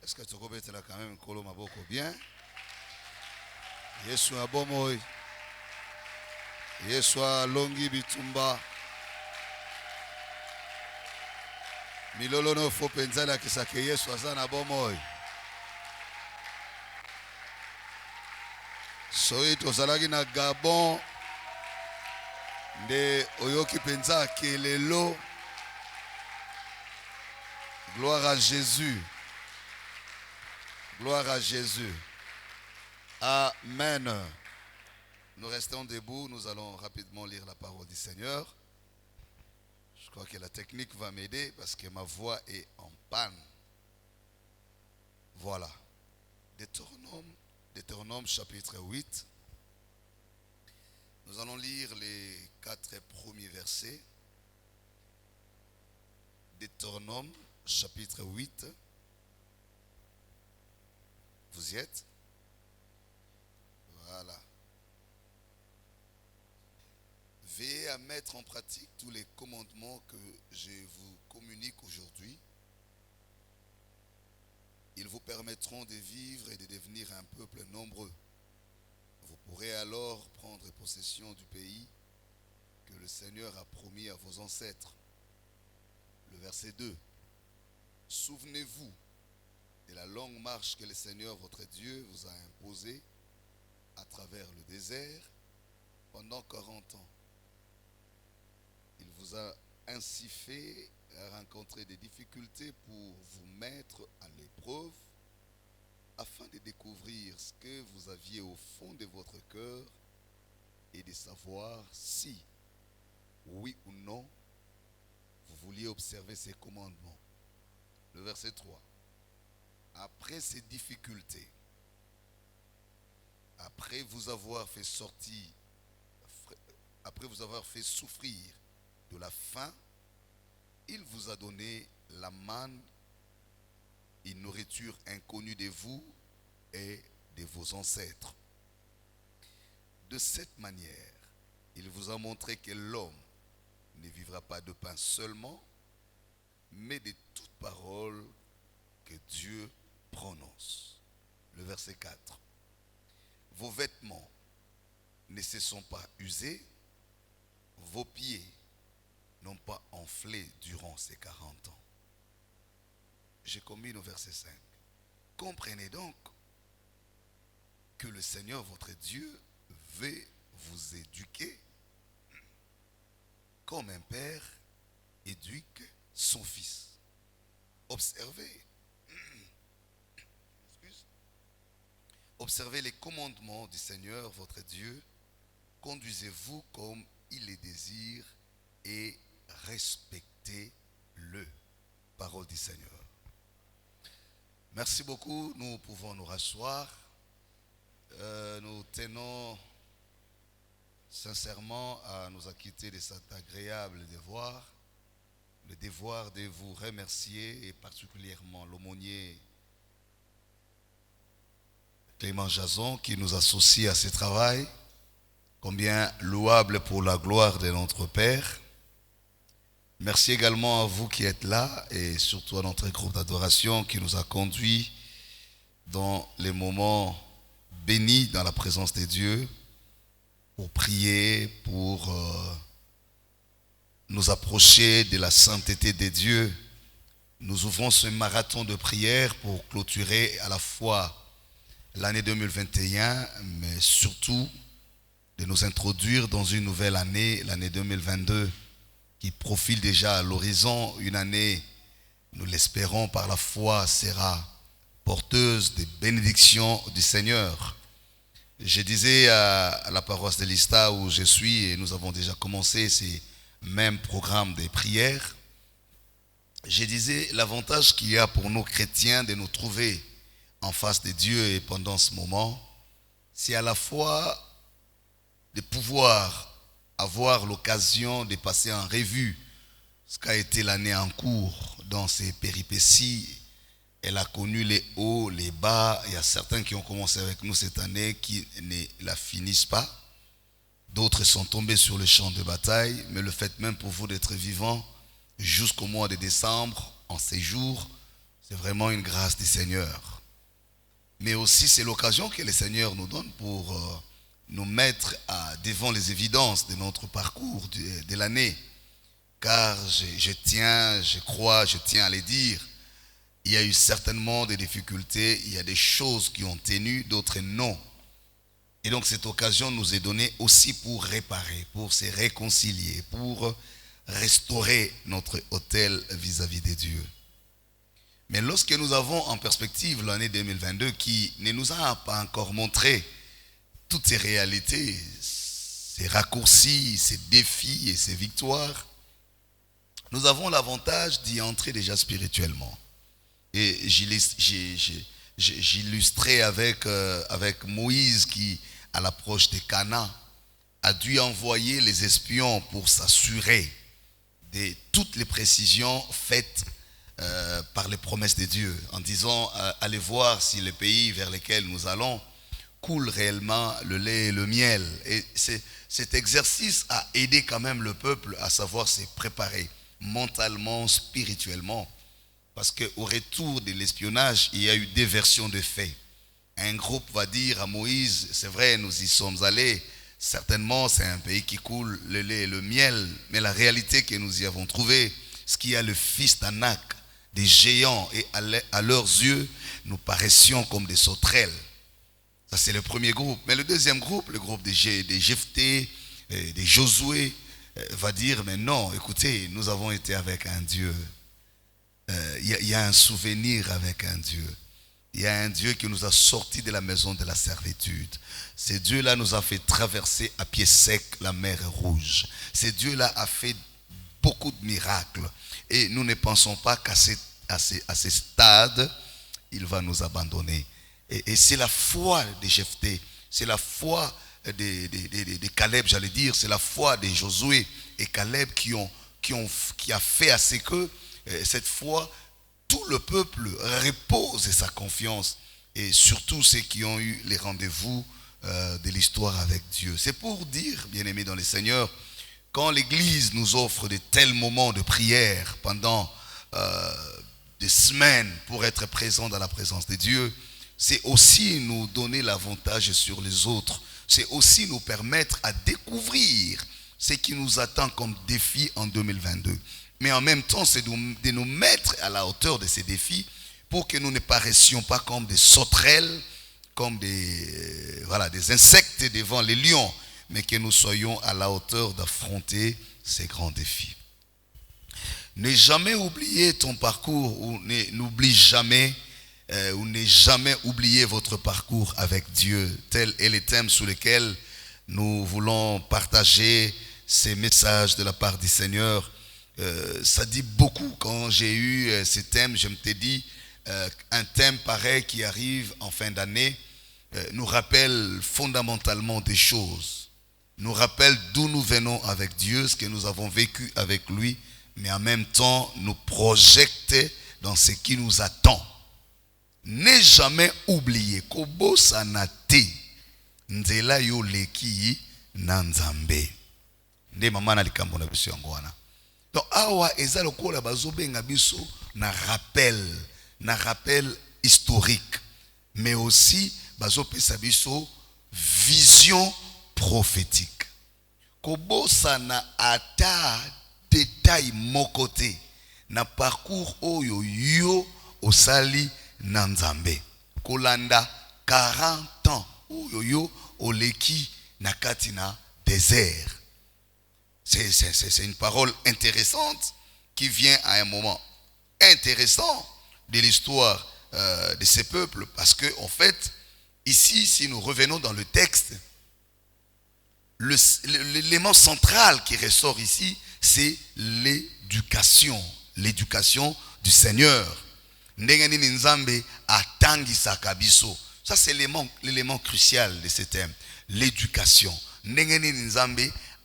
Est-ce que tu peux là quand même Kolo Maboko bien? Yesu Abomoy. Yesu Longi Bitumba. Milolo no fo penzala kisake Yesu azana Abomoy. Soyi tozalaki na Gabon nde oyoki penza kelelo. Gloire à Jésus. Gloire à Jésus. Amen. Nous restons debout, nous allons rapidement lire la parole du Seigneur. Je crois que la technique va m'aider parce que ma voix est en panne. Voilà. Deutéronome chapitre 8. Nous allons lire les 4 premiers versets. Deutéronome chapitre 8. Vous y êtes? Voilà. Veillez à mettre en pratique tous les commandements que je vous communique aujourd'hui. Ils vous permettront de vivre et de devenir un peuple nombreux. Vous pourrez alors prendre possession du pays que le Seigneur a promis à vos ancêtres. Le verset 2. Souvenez-vous de la longue marche que le Seigneur votre Dieu vous a imposée à travers le désert pendant 40 ans. Il vous a ainsi fait rencontrer des difficultés pour vous mettre à l'épreuve afin de découvrir ce que vous aviez au fond de votre cœur et de savoir si, oui ou non, vous vouliez observer ces commandements. Le verset 3. Après ces difficultés, après vous avoir fait souffrir de la faim, il vous a donné la manne, une nourriture inconnue de vous et de vos ancêtres. De cette manière, il vous a montré que l'homme ne vivra pas de pain seulement, mais de toute parole que Dieu prononce. Le verset 4. Vos vêtements ne se sont pas usés, vos pieds n'ont pas enflé durant ces 40 ans. Je combine au verset 5. Comprenez donc que le Seigneur votre Dieu veut vous éduquer comme un père éduque son fils. Observez. Observez les commandements du Seigneur votre Dieu. Conduisez-vous comme il les désire et respectez-le. Parole du Seigneur. Merci beaucoup. Nous pouvons nous rasseoir. Nous tenons sincèrement à nous acquitter de cet agréable devoir. Le devoir de vous remercier et particulièrement l'aumônier Clément Jason qui nous associe à ce travail. Combien louable pour la gloire de notre Père. Merci également à vous qui êtes là et surtout à notre groupe d'adoration qui nous a conduits dans les moments bénis dans la présence de Dieu pour prier, pour nous approcher de la sainteté de Dieu. Nous ouvrons ce marathon de prière pour clôturer à la fois l'année 2021, mais surtout de nous introduire dans une nouvelle année, l'année 2022, qui profile déjà à l'horizon. Une année, nous l'espérons par la foi, sera porteuse des bénédictions du Seigneur. Je disais à la paroisse de Lista où je suis, et nous avons déjà commencé ces mêmes programmes de prière, je disais l'avantage qu'il y a pour nous chrétiens de nous trouver en face de Dieu et pendant ce moment, c'est à la fois de pouvoir avoir l'occasion de passer en revue ce qu'a été l'année en cours dans ses péripéties. Elle a connu les hauts, les bas. Il y a certains qui ont commencé avec nous cette année qui ne la finissent pas. D'autres sont tombés sur le champ de bataille. Mais le fait même pour vous d'être vivants jusqu'au mois de décembre, en séjour, C'est vraiment une grâce du Seigneur. Mais aussi, c'est l'occasion que le Seigneur nous donne pour nous mettre devant les évidences de notre parcours de l'année. Car je tiens, je crois, je tiens à les dire, il y a eu certainement des difficultés, il y a des choses qui ont tenu, d'autres non. Et donc cette occasion nous est donnée aussi pour réparer, pour se réconcilier, pour restaurer notre autel vis-à-vis de Dieu. Mais lorsque nous avons en perspective l'année 2022 qui ne nous a pas encore montré toutes ces réalités, ces raccourcis, ces défis et ces victoires, nous avons l'avantage d'y entrer déjà spirituellement. Et j'illustrais avec Moïse qui, à l'approche de Canaan, a dû envoyer les espions pour s'assurer de toutes les précisions faites par les promesses de Dieu, en disant allez voir si le pays vers lequel nous allons coule réellement le lait et le miel. Et cet exercice a aidé quand même le peuple à savoir se préparer mentalement, spirituellement, parce qu'au retour de l'espionnage, il y a eu des versions de faits. Un groupe va dire à Moïse, c'est vrai, nous y sommes allés, certainement c'est un pays qui coule le lait et le miel, mais la réalité que nous y avons trouvée, ce qu'il y a le fils d'Anak, des géants, et à leurs yeux, nous paraissions comme des sauterelles. Ça c'est le premier groupe. Mais le deuxième groupe, le groupe des Jephthé, des Josué, va dire, mais non, écoutez, nous avons été avec un Dieu. Il y a un souvenir avec un Dieu. Il y a un Dieu qui nous a sortis de la maison de la servitude. Ce Dieu-là nous a fait traverser à pied sec la mer Rouge. Ce Dieu-là a fait beaucoup de miracles. Et nous ne pensons pas qu'à ce stade, il va nous abandonner. Et c'est la foi de Jephthé, c'est la foi de Caleb, j'allais dire, c'est la foi de Josué et Caleb qui a fait à ce que cette fois, tout le peuple repose sa confiance, et surtout ceux qui ont eu les rendez-vous de l'histoire avec Dieu. C'est pour dire, bien-aimés dans le Seigneur, quand l'Église nous offre de tels moments de prière pendant des semaines pour être présent dans la présence de Dieu, c'est aussi nous donner l'avantage sur les autres. C'est aussi nous permettre à découvrir ce qui nous attend comme défi en 2022. Mais en même temps, c'est de nous mettre à la hauteur de ces défis pour que nous ne paraissions pas comme des sauterelles, comme des insectes devant les lions, mais que nous soyons à la hauteur d'affronter ces grands défis. Ne jamais oublier ton parcours, ou n'oublie jamais, ou ne jamais oublier votre parcours avec Dieu. Tel est le thème sous lequel nous voulons partager ces messages de la part du Seigneur. Ça dit beaucoup quand j'ai eu ces thèmes. Je me t'ai dit, un thème pareil qui arrive en fin d'année nous rappelle fondamentalement des choses, nous rappelle d'où nous venons avec Dieu, ce que nous avons vécu avec lui, mais en même temps nous projette dans ce qui nous attend. Ne jamais oublier kobo sanate nzela yo leki na nzambe. Nde mama na likambo na biso yango wana. Donc awa eza lokola bazobenga biso na rappel historique, mais aussi bazopesa biso vision prophétique. Kobosa na ata détail mokote na parcours oyo yo osali na Nzambe. Kolanda 40 ans oyo yo oleki na kati na désert. C'est une parole intéressante qui vient à un moment intéressant de l'histoire de ces peuples, parce que en fait, ici, si nous revenons dans le texte, l'élément central qui ressort ici, c'est l'éducation du Seigneur. Ça, c'est l'élément crucial de ce thème, l'éducation.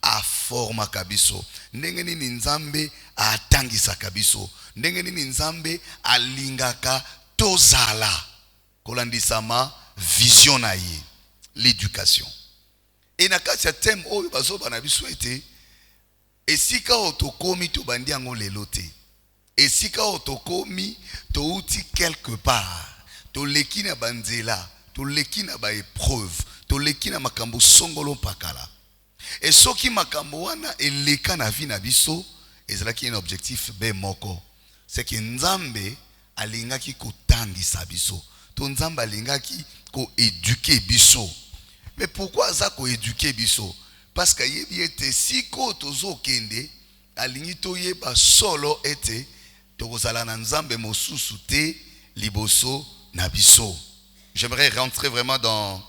A forma kabiso ndenge nini nzambe atangisa kabiso ndenge nini nzambe alingaka tozala kolandisama vision na ye, l'éducation. Et na kati ya thème oyo bazoba na biso ete esika otokomi to bandi yango lelo te. Et si quand otokomi, touti quelque part, to leki na banzela, to leki na ba épreuve, to leki na makambo songolo pakala. Et ce qui makambo wana eleka na vie na biso, ezalaki un objectif be moko. C'est que Nzambe alingaki ko tangisa biso. To Nzambe alingaki ko éduquer biso. Mais pourquoi ça ko éduquer biso? Parce que yebi ete siko tozo kende alingi toye ba solo ete tokozala na Nzambe mosusu te liboso na biso. J'aimerais rentrer vraiment dans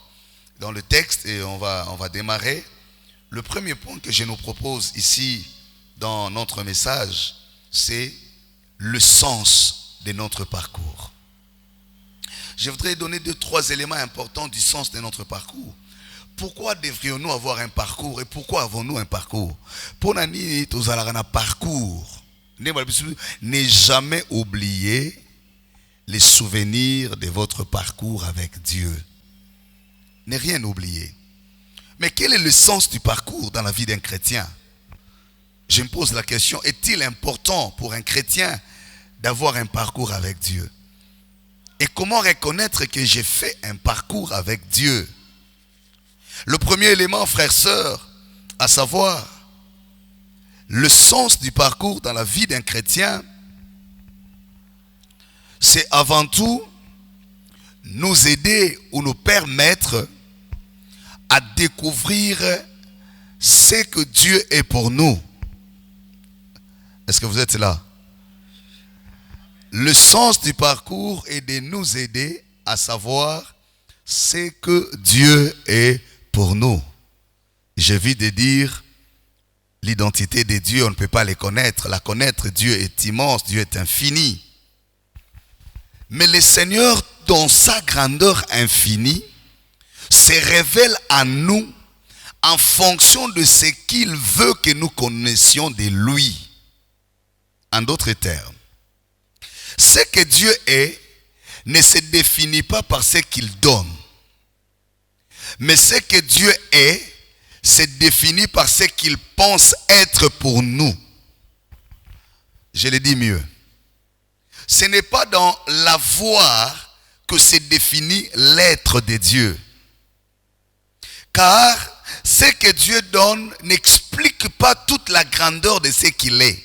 le texte et on va démarrer. Le premier point que je nous propose ici dans notre message, c'est le sens de notre parcours. Je voudrais donner 2-3 éléments importants du sens de notre parcours. Pourquoi devrions-nous avoir un parcours et pourquoi avons-nous un parcours? Pour nani tozalaka na parcours. Ne jamais oublier les souvenirs de votre parcours avec Dieu. Ne rien oublier. Mais quel est le sens du parcours dans la vie d'un chrétien? Je me pose la question, est-il important pour un chrétien d'avoir un parcours avec Dieu? Et comment reconnaître que j'ai fait un parcours avec Dieu? Le premier élément, frères, sœurs, à savoir le sens du parcours dans la vie d'un chrétien, c'est avant tout nous aider ou nous permettre à découvrir ce que Dieu est pour nous. Est-ce que vous êtes là? Le sens du parcours est de nous aider à savoir ce que Dieu est pour nous. Je viens de dire l'identité de Dieu, on ne peut pas les connaître. La connaître, Dieu est immense, Dieu est infini. Mais le Seigneur, dans sa grandeur infinie, se révèle à nous en fonction de ce qu'il veut que nous connaissions de lui. En d'autres termes, ce que Dieu est ne se définit pas par ce qu'il donne. Mais ce que Dieu est se définit par ce qu'il pense être pour nous. Je le dis mieux. Ce n'est pas dans l'avoir que se définit l'être de Dieu. Car ce que Dieu donne n'explique pas toute la grandeur de ce qu'il est.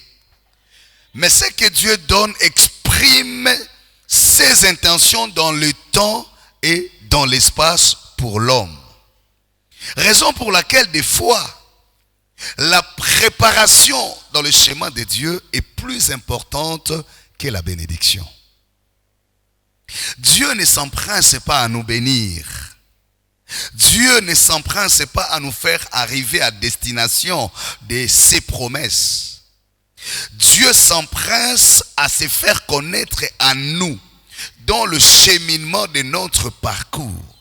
Mais ce que Dieu donne exprime ses intentions dans le temps et dans l'espace pour l'homme. Raison pour laquelle des fois, la préparation dans le chemin de Dieu est plus importante que la bénédiction. Dieu ne s'empresse pas à nous bénir. Dieu ne s'empresse pas à nous faire arriver à destination de ses promesses. Dieu s'empresse à se faire connaître à nous dans le cheminement de notre parcours.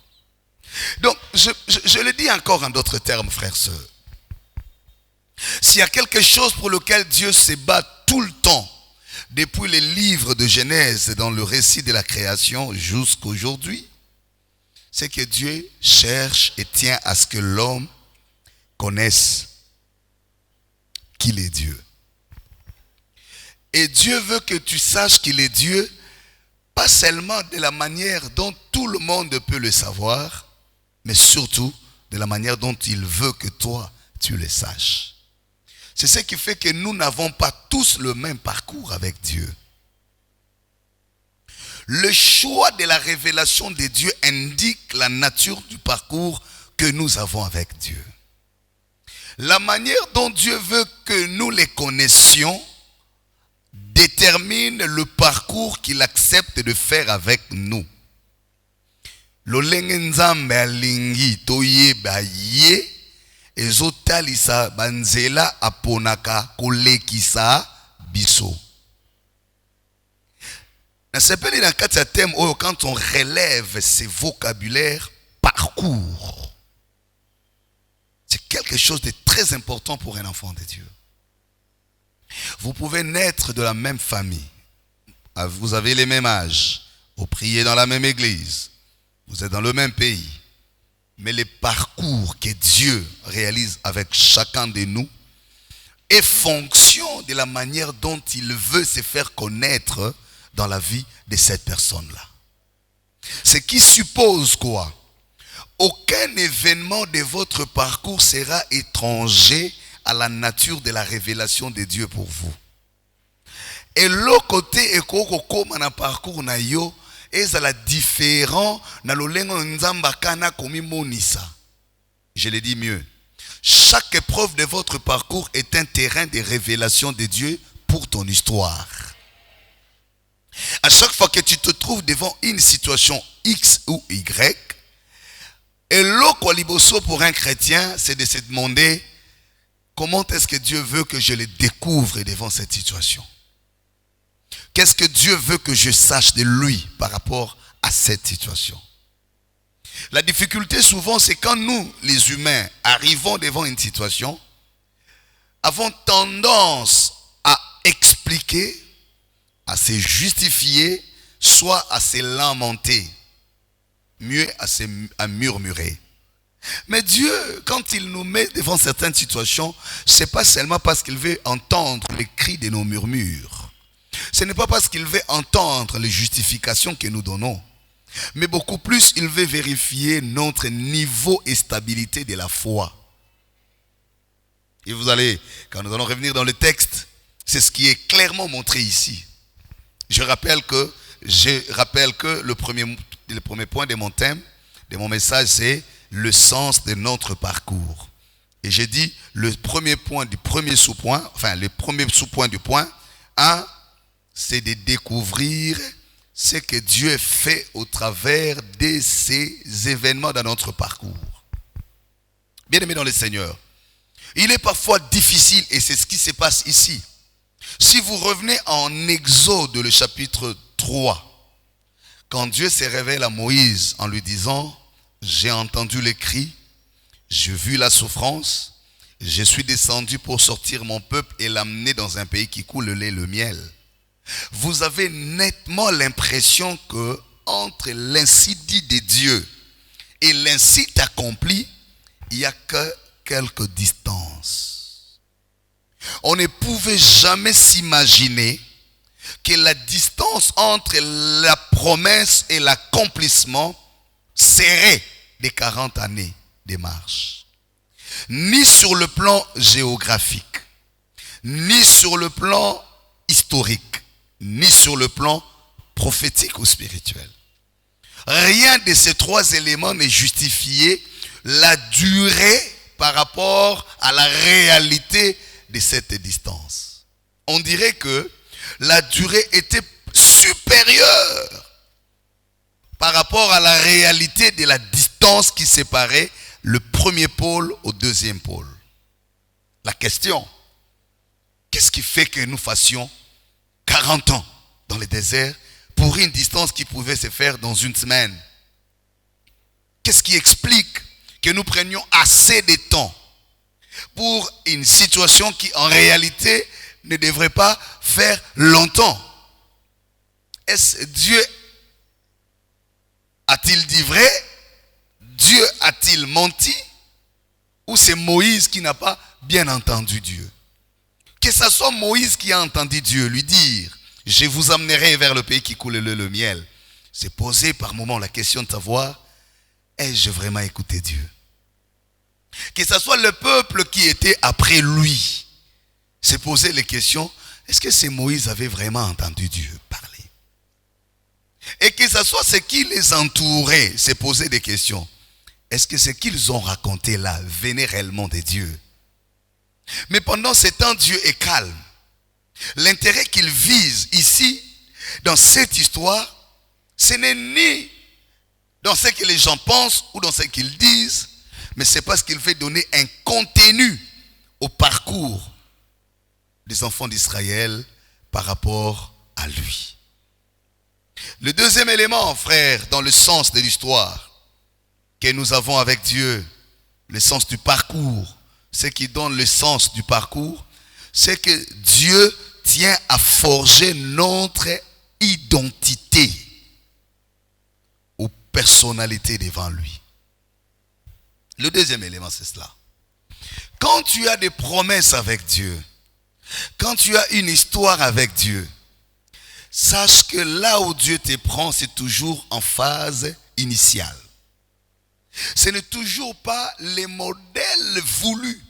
Donc, je le dis encore en d'autres termes, frères, sœurs. S'il y a quelque chose pour lequel Dieu se bat tout le temps, depuis les livres de Genèse, dans le récit de la création jusqu'à aujourd'hui, c'est que Dieu cherche et tient à ce que l'homme connaisse qu'il est Dieu. Et Dieu veut que tu saches qu'il est Dieu, pas seulement de la manière dont tout le monde peut le savoir, mais surtout de la manière dont il veut que toi, tu le saches. C'est ce qui fait que nous n'avons pas tous le même parcours avec Dieu. Le choix de la révélation de Dieu indique la nature du parcours que nous avons avec Dieu. La manière dont Dieu veut que nous les connaissions détermine le parcours qu'il accepte de faire avec nous. Lolenge nzambe alingi toyeba ye ezotalisa banzela aponaka kolekisa biso. Nasepeli na kati ya thème oyo quand on relève ces vocabulaires parcours. C'est quelque chose de très important pour un enfant de Dieu. Vous pouvez naître de la même famille. Vous avez les mêmes âges. Vous priez dans la même église. Vous êtes dans le même pays. Mais les parcours que Dieu réalise avec chacun de nous est fonction de la manière dont il veut se faire connaître dans la vie de cette personne-là. Ce qui suppose quoi? Aucun événement de votre parcours sera étranger à la nature de la révélation de Dieu pour vous. Et l'autre côté, comme un parcours na yo, ezala différent na lolengo nzamba kana komi monisa. Je le dis mieux. Chaque épreuve de votre parcours est un terrain de révélation de Dieu pour ton histoire. À chaque fois que tu te trouves devant une situation X ou Y, et l'autre liboso pour un chrétien, c'est de se demander comment est-ce que Dieu veut que je le découvre devant cette situation. Qu'est-ce que Dieu veut que je sache de lui par rapport à cette situation? La difficulté souvent, c'est quand nous, les humains, arrivons devant une situation, avons tendance à expliquer, à se justifier, soit à se lamenter, mieux à murmurer. Mais Dieu, quand il nous met devant certaines situations, ce n'est pas seulement parce qu'il veut entendre les cris de nos murmures. Ce n'est pas parce qu'il veut entendre les justifications que nous donnons. Mais beaucoup plus, il veut vérifier notre niveau et stabilité de la foi. Et vous allez, quand nous allons revenir dans le texte, c'est ce qui est clairement montré ici. Je rappelle que le premier point de mon thème, de mon message, c'est le sens de notre parcours. Et j'ai dit le premier point du premier sous-point, enfin le premier sous-point du point 1, c'est de découvrir ce que Dieu fait au travers de ces événements dans notre parcours. Bien-aimés dans le Seigneur, il est parfois difficile, et c'est ce qui se passe ici. Si vous revenez en Exode, le chapitre 3, quand Dieu se révèle à Moïse en lui disant « J'ai entendu les cris, j'ai vu la souffrance, je suis descendu pour sortir mon peuple et l'amener dans un pays qui coule le lait et le miel. » Vous avez nettement l'impression que entre l'ainsi dit de Dieu et l'ainsi accompli, il n'y a que quelques distances. On ne pouvait jamais s'imaginer que la distance entre la promesse et l'accomplissement serait de 40 années de marche. Ni sur le plan géographique, ni sur le plan historique, ni sur le plan prophétique ou spirituel. Rien de ces trois éléments n'est justifié la durée par rapport à la réalité de cette distance. On dirait que la durée était supérieure par rapport à la réalité de la distance qui séparait le premier pôle au deuxième pôle. La question, qu'est-ce qui fait que nous fassions 40 ans dans le désert pour une distance qui pouvait se faire dans une semaine? Qu'est-ce qui explique que nous prenions assez de temps pour une situation qui en réalité ne devrait pas faire longtemps? Est-ce Dieu a-t-il dit vrai? Dieu a-t-il menti? Ou c'est Moïse qui n'a pas bien entendu Dieu? Que ce soit Moïse qui a entendu Dieu lui dire « Je vous amènerai vers le pays qui coule le lait et le miel », c'est poser par moment la question de savoir « Ai-je vraiment écouté Dieu ?» Que ce soit le peuple qui était après lui, c'est poser les questions « Est-ce que c'est Moïse avait vraiment entendu Dieu parler ?» Et que ce soit ce qui les entourait, c'est poser des questions. Est-ce que ce qu'ils ont raconté là venait réellement de Dieu? Mais pendant ce temps, Dieu est calme. L'intérêt qu'il vise ici, dans cette histoire, ce n'est ni dans ce que les gens pensent ou dans ce qu'ils disent, mais c'est parce qu'il veut donner un contenu au parcours des enfants d'Israël par rapport à lui. Le deuxième élément, frère, dans le sens de l'histoire que nous avons avec Dieu, le sens du parcours, ce qui donne le sens du parcours, c'est que Dieu tient à forger notre identité aux personnalités devant lui. Le deuxième élément, c'est cela. Quand tu as des promesses avec Dieu, Quand tu as une histoire avec Dieu, sache que là où Dieu te prend, c'est toujours en phase initiale. Ce n'est toujours pas les modèles voulus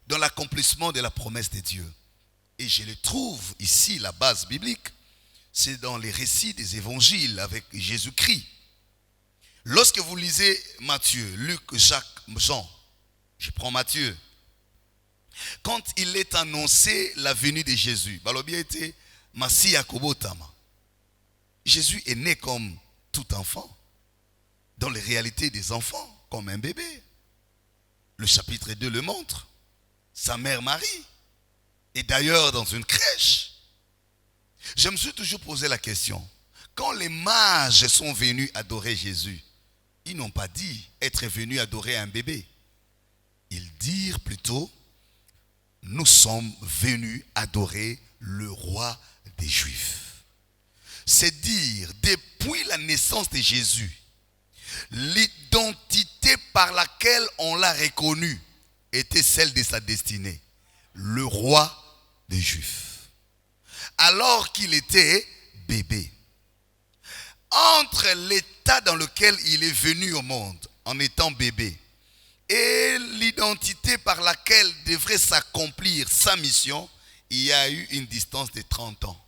dans l'accomplissement de la promesse de Dieu. Et je le trouve ici, la base biblique, c'est dans les récits des évangiles avec Jésus-Christ. Lorsque vous lisez Matthieu, Luc, Jacques, Jean, je prends Matthieu. Quand il est annoncé la venue de Jésus, Jésus est né comme tout enfant, dans les réalités des enfants, comme un bébé. Le chapitre 2 le montre. Sa mère Marie est d'ailleurs dans une crèche. Je me suis toujours posé la question, quand les mages sont venus adorer Jésus, ils n'ont pas dit être venus adorer un bébé. Ils dirent plutôt, nous sommes venus adorer le roi des Juifs. C'est dire, depuis la naissance de Jésus, l'identité par laquelle on l'a reconnu était celle de sa destinée, le roi des Juifs. Alors qu'il était bébé. Entre l'état dans lequel il est venu au monde, en étant bébé, et l'identité par laquelle devrait s'accomplir sa mission, il y a eu une distance de 30 ans.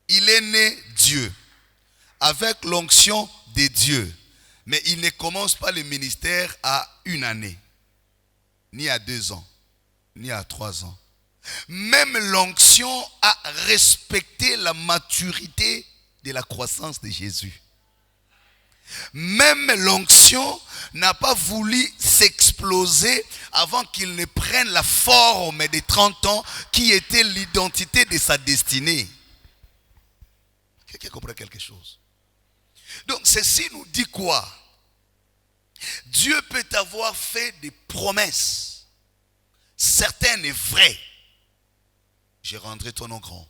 Il est né Dieu, avec l'onction de Dieu, mais il ne commence pas le ministère à 1 année, ni à 2 ans, ni à 3 ans. Même l'onction a respecté la maturité de la croissance de Jésus. Même l'onction n'a pas voulu s'exploser avant qu'il ne prenne la forme des 30 ans qui était l'identité de sa destinée. Quelqu'un comprend quelque chose? Donc ceci nous dit quoi? Dieu peut avoir fait des promesses, certaines vraies. Je rendrai ton nom grand,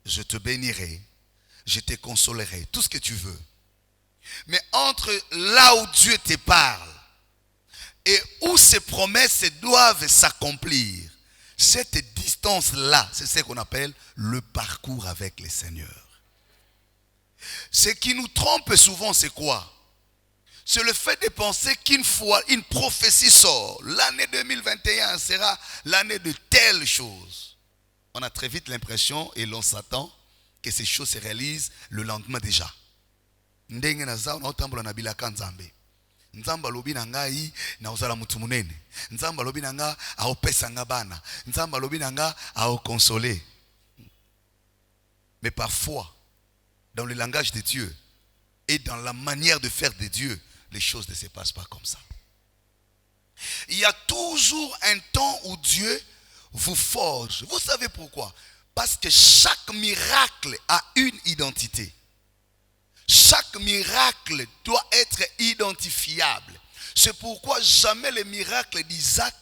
je te bénirai, je te consolerai, tout ce que tu veux. Mais entre là où Dieu te parle et où ces promesses doivent s'accomplir, cette distance-là, c'est ce qu'on appelle le parcours avec le Seigneur. Ce qui nous trompe souvent, c'est quoi? C'est le fait de penser qu'une fois une prophétie sort, l'année 2021 sera l'année de telle chose. On a très vite l'impression et l'on s'attend que ces choses se réalisent le lendemain déjà. Ndenge na zao na otambola na bilaka nzambe. Nzamba lobi na ngai na ozala mutu munene. Nzamba lobi na nga aopesa nga bana. Nzamba lobi na nga aokonsoler. Mais parfois, dans le langage de Dieu et dans la manière de faire de Dieu, les choses ne se passent pas comme ça. Il y a toujours un temps où Dieu vous forge. Vous savez pourquoi? Parce que chaque miracle a une identité. Chaque miracle doit être identifiable. C'est pourquoi jamais le miracle d'Isaac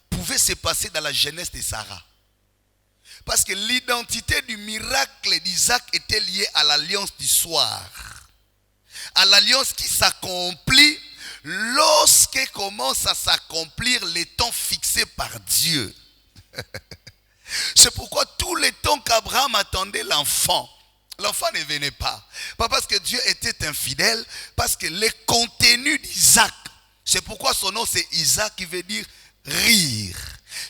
pouvait se passer dans la jeunesse de Sarah. Parce que l'identité du miracle d'Isaac était liée à l'alliance du soir. À l'alliance qui s'accomplit lorsque commence à s'accomplir les temps fixés par Dieu. C'est pourquoi tout le temps qu'Abraham attendait l'enfant, l'enfant ne venait pas. Pas parce que Dieu était infidèle, parce que le contenu d'Isaac, c'est pourquoi son nom c'est Isaac qui veut dire rire.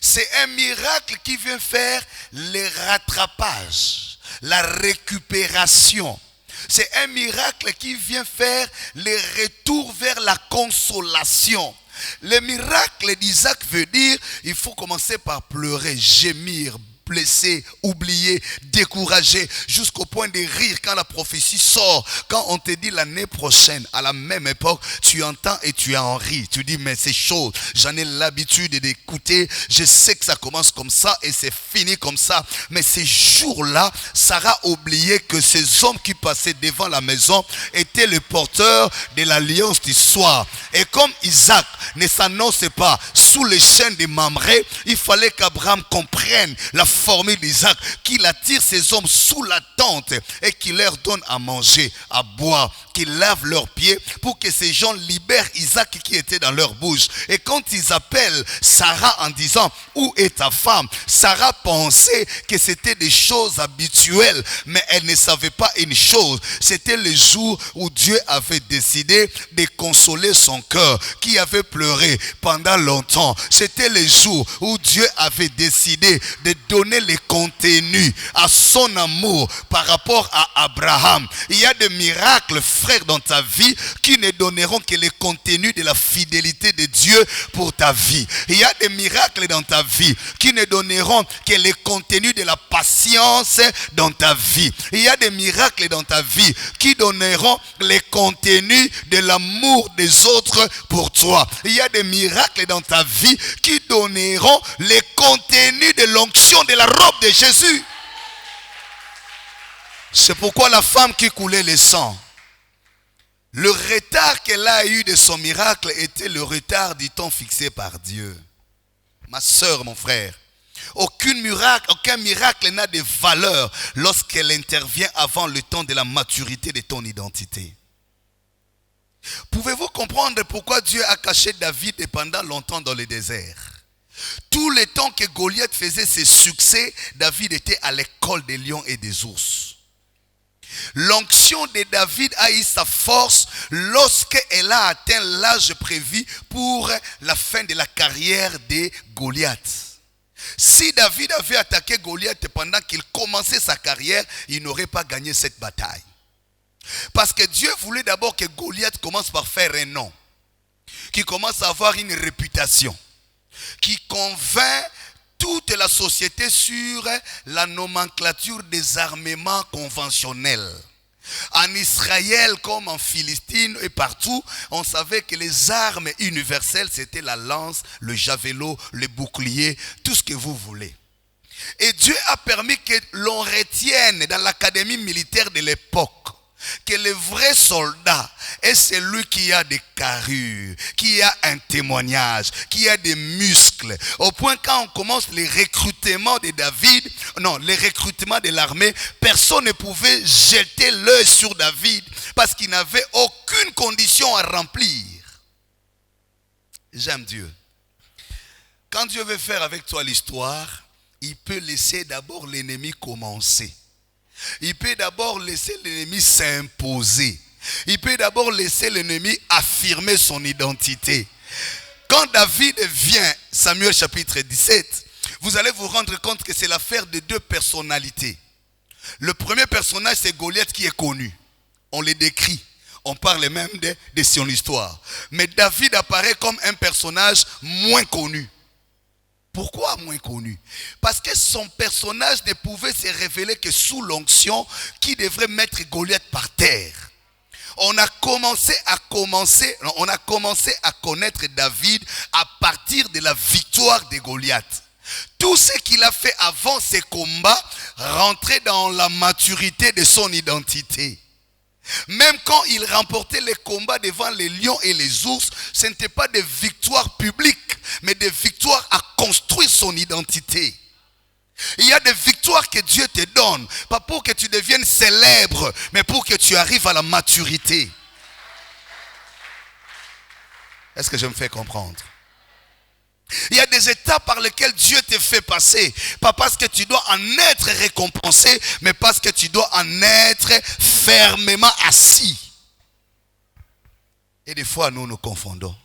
C'est un miracle qui vient faire le rattrapage, la récupération. C'est un miracle qui vient faire le retour vers la consolation. Le miracle d'Isaac veut dire, il faut commencer par pleurer, gémir, blessé, oublié, découragé, jusqu'au point de rire quand la prophétie sort. Quand on te dit l'année prochaine, à la même époque, tu entends et tu en ris. Tu dis, mais c'est chaud, j'en ai l'habitude d'écouter, je sais que ça commence comme ça et c'est fini comme ça. Mais ces jours-là, Sarah oubliait que ces hommes qui passaient devant la maison étaient les porteurs de l'alliance du soir. Et comme Isaac ne s'annonçait pas sous les chaînes de Mamré, il fallait qu'Abraham comprenne la formule d'Isaac, qu'il attire ses hommes sous la tente et qu'il leur donne à manger, à boire, qu'il lave leurs pieds pour que ces gens libèrent Isaac qui était dans leur bouche. Et quand ils appellent Sarah en disant « Où est ta femme ?» Sarah pensait que c'était des choses habituelles, mais elle ne savait pas une chose. C'était le jour où Dieu avait décidé de consoler son cœur qui avait pleuré pendant longtemps. C'était le jour où Dieu avait décidé de donner le contenu à son amour par rapport à Abraham. Il y a des miracles, frère, dans ta vie qui ne donneront que le contenu de la fidélité de Dieu pour ta vie. Il y a des miracles dans ta vie qui ne donneront que le contenu de la patience dans ta vie. Il y a des miracles dans ta vie qui donneront le contenu de l'amour des autres pour toi. Il y a des miracles dans ta vie qui donneront le contenu de l'onction de la robe de Jésus. C'est pourquoi la femme qui coulait le sang, le retard qu'elle a eu de son miracle était le retard du temps fixé par Dieu. Ma soeur, mon frère, aucun miracle n'a de valeur lorsqu'elle intervient avant le temps de la maturité de ton identité. Pouvez-vous comprendre pourquoi Dieu a caché David pendant longtemps dans le désert? Tout le temps que Goliath faisait ses succès, David était à l'école des lions et des ours. L'onction de David a eu sa force lorsqu'elle a atteint l'âge prévu pour la fin de la carrière de Goliath. Si David avait attaqué Goliath pendant qu'il commençait sa carrière, il n'aurait pas gagné cette bataille. Parce que Dieu voulait d'abord que Goliath commence par faire un nom, qu'il commence à avoir une réputation, qui convainc toute la société sur la nomenclature des armements conventionnels. En Israël comme en Philistine et partout, on savait que les armes universelles, c'était la lance, le javelot, le bouclier, tout ce que vous voulez. Et Dieu a permis que l'on retienne dans l'académie militaire de l'époque que le vrai soldat est celui qui a des carrures, qui a un témoignage, qui a des muscles. Au point quand on commence les recrutements de David, les recrutements de l'armée, personne ne pouvait jeter l'œil sur David parce qu'il n'avait aucune condition à remplir. J'aime Dieu. Quand Dieu veut faire avec toi l'histoire, il peut laisser d'abord l'ennemi commencer. Il peut d'abord laisser l'ennemi s'imposer. Il peut d'abord laisser l'ennemi affirmer son identité. Quand David vient, Samuel chapitre 17, vous allez vous rendre compte que c'est l'affaire de deux personnalités. Le premier personnage, c'est Goliath qui est connu. On le décrit. On parle même de son histoire. Mais David apparaît comme un personnage moins connu. Pourquoi moins connu? Parce que son personnage ne pouvait se révéler que sous l'onction qui devrait mettre Goliath par terre. On a commencé à connaître David à partir de la victoire de Goliath. Tout ce qu'il a fait avant ces combats rentrait dans la maturité de son identité. Même quand il remportait les combats devant les lions et les ours, ce n'était pas des victoires publiques, mais des victoires à construire son identité. Il y a des victoires que Dieu te donne, pas pour que tu deviennes célèbre, mais pour que tu arrives à la maturité. Est-ce que je me fais comprendre? Il y a des étapes par lesquelles Dieu te fait passer. Pas parce que tu dois en être récompensé, mais parce que tu dois en être fermement assis. Et des fois, nous nous confondons.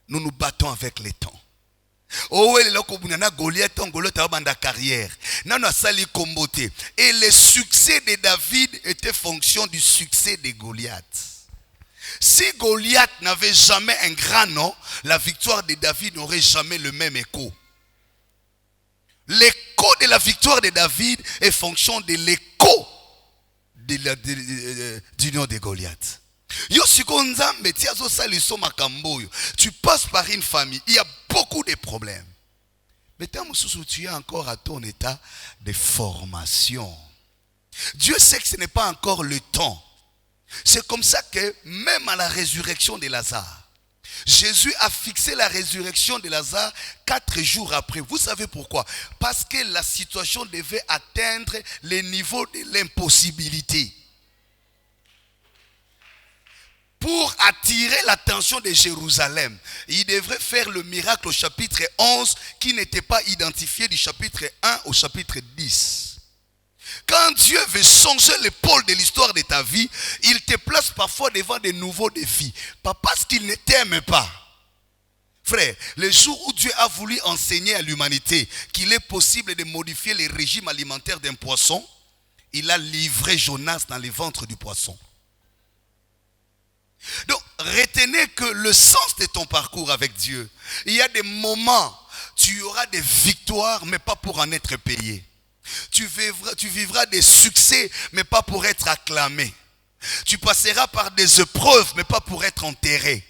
Nous nous battons avec les temps. Oh, et le succès de David était fonction du succès de Goliath. Si Goliath n'avait jamais un grand nom, la victoire de David n'aurait jamais le même écho. L'écho de la victoire de David est fonction de l'écho du nom de Goliath. Tu passes par une famille, il y a beaucoup de problèmes. Mais tant que tu es encore à ton état de formation, Dieu sait que ce n'est pas encore le temps. C'est comme ça que même à la résurrection de Lazare, Jésus a fixé la résurrection de Lazare 4 jours après. Vous savez pourquoi? Parce que la situation devait atteindre les niveaux de l'impossibilité. Pour attirer l'attention de Jérusalem, il devrait faire le miracle au chapitre 11 qui n'était pas identifié du chapitre 1 au chapitre 10. Quand Dieu veut changer le pôle de l'histoire de ta vie, il te place parfois devant de nouveaux défis. Pas parce qu'il ne t'aime pas. Frère, le jour où Dieu a voulu enseigner à l'humanité qu'il est possible de modifier le régime alimentaire d'un poisson, il a livré Jonas dans les ventres du poisson. Donc, retenez que le sens de ton parcours avec Dieu, il y a des moments, tu auras des victoires, mais pas pour en être payé. Tu vivras des succès, mais pas pour être acclamé. Tu passeras par des épreuves, mais pas pour être enterré.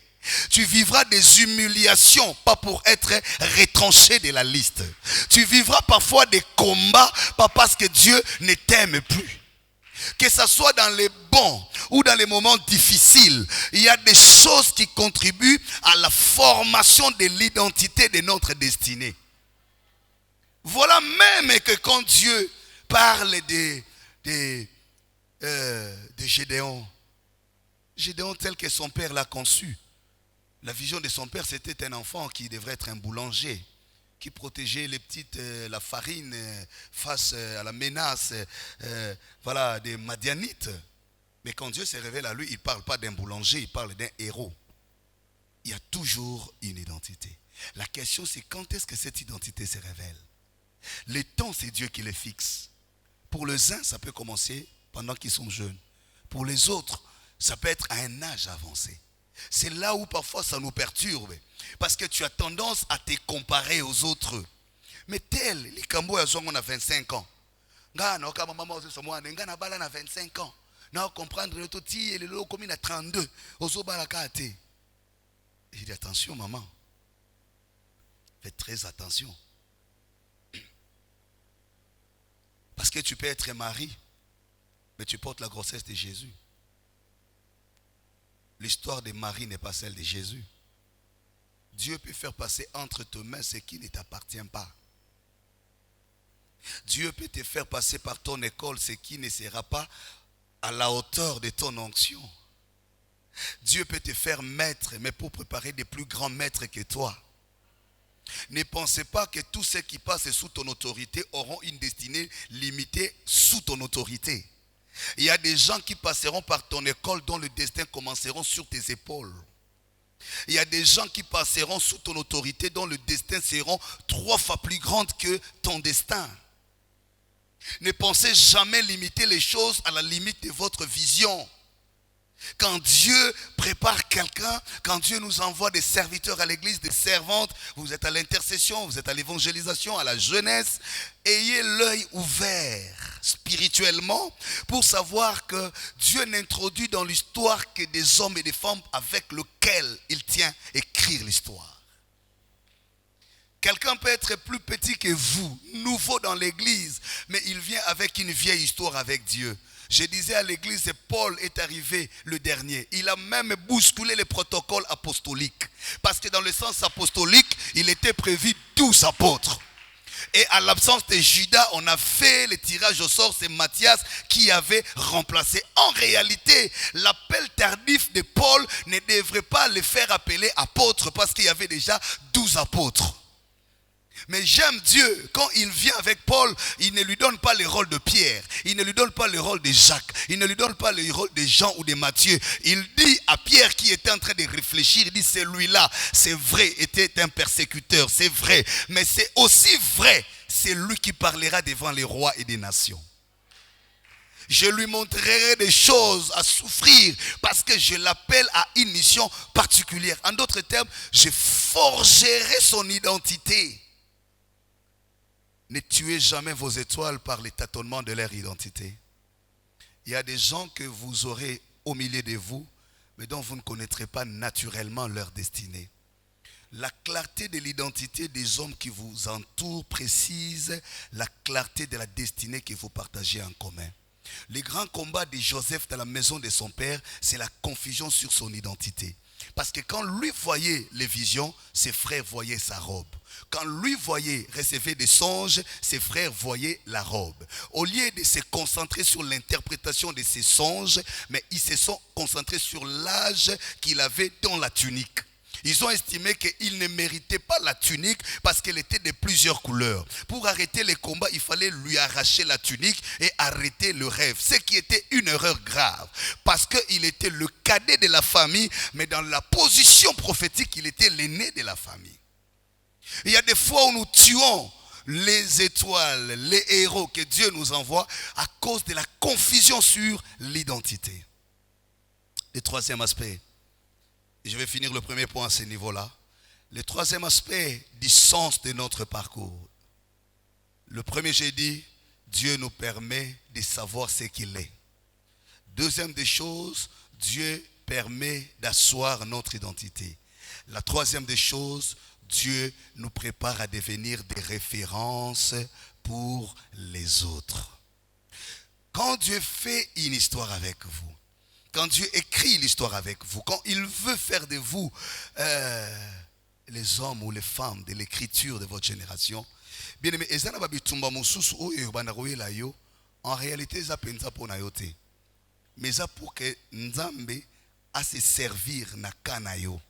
Tu vivras des humiliations, pas pour être retranché de la liste. Tu vivras parfois des combats, pas parce que Dieu ne t'aime plus. Que ce soit dans les bons ou dans les moments difficiles, il y a des choses qui contribuent à la formation de l'identité de notre destinée. Voilà même que quand Dieu parle de Gédéon, Gédéon tel que son père l'a conçu. La vision de son père, c'était un enfant qui devrait être un boulanger, qui protégeait les petites, la farine face à la menace des Madianites. Mais quand Dieu se révèle à lui, il ne parle pas d'un boulanger, il parle d'un héros. Il y a toujours une identité. La question, c'est quand est-ce que cette identité se révèle? Les temps, c'est Dieu qui les fixe. Pour les uns, ça peut commencer pendant qu'ils sont jeunes. Pour les autres, ça peut être à un âge avancé. C'est là où parfois ça nous perturbe. Parce que tu as tendance à te comparer aux autres. Mais tel, les Cambodgiens ont 25 ans. Ngana a 25 ans. Na comprendre le toti et le lot comme il a 32. Ozo barakate. Il dit attention maman. Faites très attention. Parce que tu peux être mari, mais tu portes la grossesse de Jésus. L'histoire de Marie n'est pas celle de Jésus. Dieu peut faire passer entre tes mains ce qui ne t'appartient pas. Dieu peut te faire passer par ton école ce qui ne sera pas à la hauteur de ton onction. Dieu peut te faire maître, mais pour préparer des plus grands maîtres que toi. Ne pensez pas que tous ceux qui passent sous ton autorité auront une destinée limitée sous ton autorité. Il y a des gens qui passeront par ton école dont le destin commenceront sur tes épaules. Il y a des gens qui passeront sous ton autorité dont le destin seront 3 fois plus grand que ton destin. Ne pensez jamais limiter les choses à la limite de votre vision. Quand Dieu prépare quelqu'un, quand Dieu nous envoie des serviteurs à l'église, des servantes, vous êtes à l'intercession, vous êtes à l'évangélisation, à la jeunesse, ayez l'œil ouvert spirituellement pour savoir que Dieu n'introduit dans l'histoire que des hommes et des femmes avec lesquels il tient à écrire l'histoire. Quelqu'un peut être plus petit que vous, nouveau dans l'église, mais il vient avec une vieille histoire avec Dieu. Je disais à l'église, Paul est arrivé le dernier. Il a même bousculé les protocoles apostoliques. Parce que dans le sens apostolique, il était prévu 12 apôtres. Et à l'absence de Judas, on a fait le tirage au sort. C'est Matthias qui avait remplacé. En réalité, l'appel tardif de Paul ne devrait pas le faire appeler apôtre parce qu'il y avait déjà 12 apôtres. Mais j'aime Dieu, quand il vient avec Paul, il ne lui donne pas le rôle de Pierre, il ne lui donne pas le rôle de Jacques, il ne lui donne pas le rôle de Jean ou de Matthieu. Il dit à Pierre qui était en train de réfléchir, il dit celui-là, c'est vrai, était un persécuteur, c'est vrai. Mais c'est aussi vrai, c'est lui qui parlera devant les rois et des nations. Je lui montrerai des choses à souffrir parce que je l'appelle à une mission particulière. En d'autres termes, je forgerai son identité. Ne tuez jamais vos étoiles par les tâtonnements de leur identité. Il y a des gens que vous aurez au milieu de vous, mais dont vous ne connaîtrez pas naturellement leur destinée. La clarté de l'identité des hommes qui vous entourent précise la clarté de la destinée que vous partagez en commun. Le grand combat de Joseph dans la maison de son père, c'est la confusion sur son identité. Parce que quand lui voyait les visions, ses frères voyaient sa robe. Quand lui voyait recevoir des songes, ses frères voyaient la robe. Au lieu de se concentrer sur l'interprétation de ces songes, mais ils se sont concentrés sur l'âge qu'il avait dans la tunique. Ils ont estimé qu'il ne méritait pas la tunique parce qu'elle était de plusieurs couleurs. Pour arrêter les combats, il fallait lui arracher la tunique et arrêter le rêve. Ce qui était une erreur grave. Parce qu'il était le cadet de la famille, mais dans la position prophétique, il était l'aîné de la famille. Il y a des fois où nous tuons les étoiles, les héros que Dieu nous envoie à cause de la confusion sur l'identité. Le troisième aspect. Je vais finir le premier point à ce niveau-là. Le troisième aspect du sens de notre parcours. Le premier, j'ai dit, Dieu nous permet de savoir ce qu'il est. Deuxième des choses, Dieu permet d'asseoir notre identité. La troisième des choses, Dieu nous prépare à devenir des références pour les autres. Quand Dieu fait une histoire avec vous, quand Dieu écrit l'histoire avec vous, quand il veut faire de vous les hommes ou les femmes de l'écriture de votre génération, bien aimé, en réalité, ça pensa pour nayote. Mais ça pour que Nzambe a se servir na kanayo.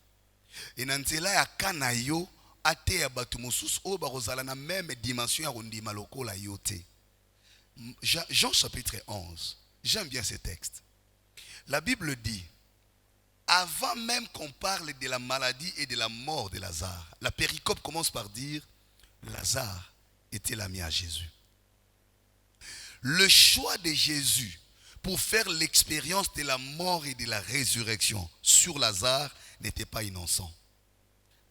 Et nanzela ya kanayo ate ya batu mususu o barozala na même dimension ya rondima lokola yote. Jean chapitre 11. J'aime bien ce texte. La Bible dit, avant même qu'on parle de la maladie et de la mort de Lazare, la péricope commence par dire, Lazare était l'ami à Jésus. Le choix de Jésus pour faire l'expérience de la mort et de la résurrection sur Lazare n'était pas innocent.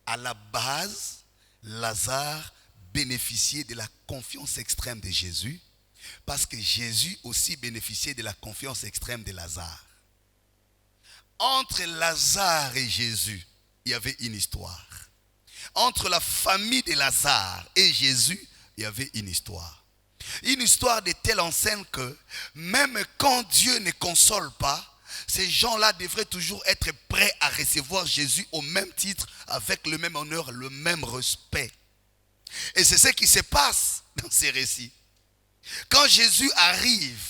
À la base, Lazare bénéficiait de la confiance extrême de Jésus, parce que Jésus aussi bénéficiait de la confiance extrême de Lazare. Entre Lazare et Jésus, il y avait une histoire. Entre la famille de Lazare et Jésus, il y avait une histoire. Une histoire de telle enseigne que même quand Dieu ne console pas, ces gens-là devraient toujours être prêts à recevoir Jésus au même titre, avec le même honneur, le même respect. Et c'est ce qui se passe dans ces récits. Quand Jésus arrive,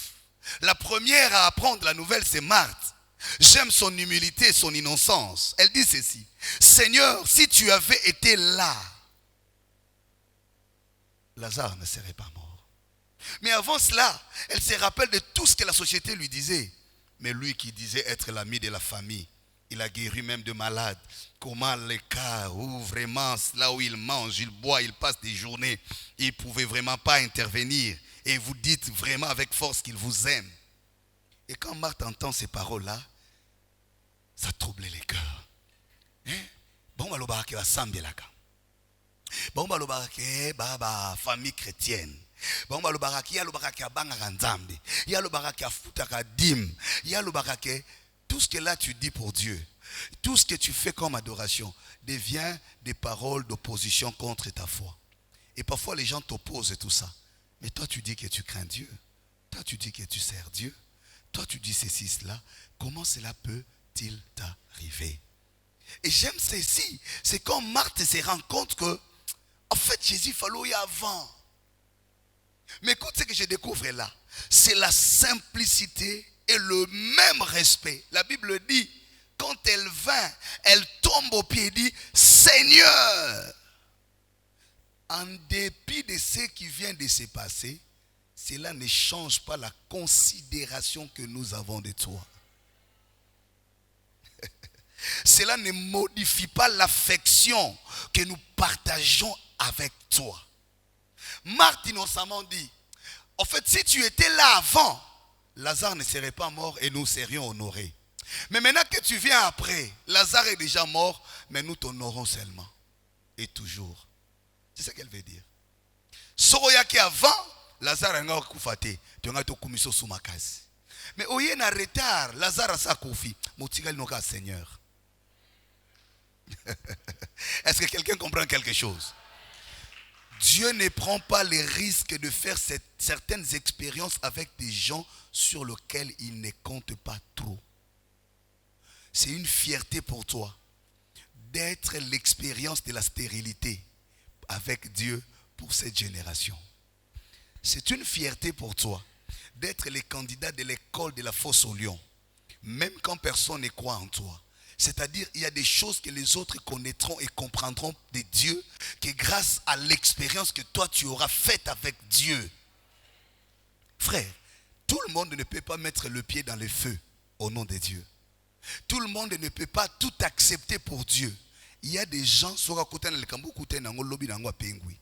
la première à apprendre la nouvelle, c'est Marthe. J'aime son humilité, son innocence. Elle dit ceci: Seigneur, si tu avais été là, Lazare ne serait pas mort. Mais avant cela, elle se rappelle de tout ce que la société lui disait. Mais lui qui disait être l'ami de la famille, il a guéri même de malades. Comment les cas où vraiment, là où il mange, il boit, il passe des journées, il ne pouvait vraiment pas intervenir. Et vous dites vraiment avec force qu'il vous aime. Et quand Marthe entend ces paroles-là, ça troublait les cœurs. Bon, balobake va sambelaka. Bon, balobake ba famille chrétienne. Bon, balobake ya lobake abanga nzambe. Ya lobake afutaka dim. Ya lobake tout ce que là tu dis pour Dieu, tout ce que tu fais comme adoration devient des paroles d'opposition contre ta foi. Et parfois les gens t'opposent et tout ça. Mais toi tu dis que tu crains Dieu. Toi tu dis que tu sers Dieu. Toi tu dis ceci, cela. Comment cela peut-il t'arriver? Et j'aime ceci. C'est quand Marthe se rend compte que en fait Jésus fallait y avant. Mais écoute ce que je découvre là. C'est la simplicité et le même respect. La Bible dit, quand elle vint, elle tombe aux pieds et dit, Seigneur. En dépit de ce qui vient de se passer, cela ne change pas la considération que nous avons de toi. Cela ne modifie pas l'affection que nous partageons avec toi. Marthe innocemment dit, en fait, si tu étais là avant, Lazare ne serait pas mort et nous serions honorés. Mais maintenant que tu viens après, Lazare est déjà mort, mais nous t'honorons seulement. Et toujours. C'est ce qu'elle veut dire. Soroyaki avant, Lazare a encore koufate. Tu as commission sous ma case. Mais au lieu d'un retard, Lazare a sa koufi. Moutigal noka Seigneur. Est-ce que quelqu'un comprend quelque chose? Dieu ne prend pas les risques de faire certaines expériences avec des gens sur lesquels il ne compte pas trop. C'est une fierté pour toi d'être l'expérience de la stérilité avec Dieu pour cette génération. C'est une fierté pour toi d'être le candidat de l'école de la fosse au lion, même quand personne ne croit en toi. C'est-à-dire, il y a des choses que les autres connaîtront et comprendront de Dieu, que grâce à l'expérience que toi tu auras faite avec Dieu. Frère, tout le monde ne peut pas mettre le pied dans le feu au nom de Dieu. Tout le monde ne peut pas tout accepter pour Dieu. Il y a des gens qui sont à côté de l'écambou, côté dans le lobby dans le pingui.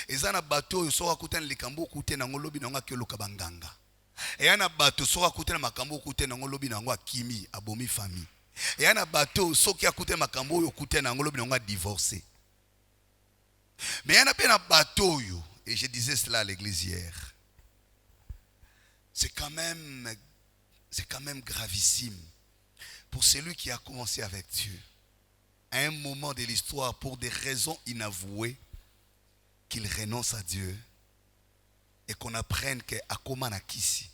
Et ça na bateau sont à côté de l'écambou, côté dans le lobby dans le kabanganga. Et il y a un bateau sont à côté de makambo, côté dans le lobby dans le kimi, abomi famille. Et il y a un bateau sont à côté de makambo, côté dans le lobby dans le divorcé. Mais il y a un bateau, et je disais cela à l'église hier. C'est quand même gravissime pour celui qui a commencé avec Dieu. À un moment de l'histoire, pour des raisons inavouées, qu'il renonce à Dieu et qu'on apprenne qu'à comment nakisi,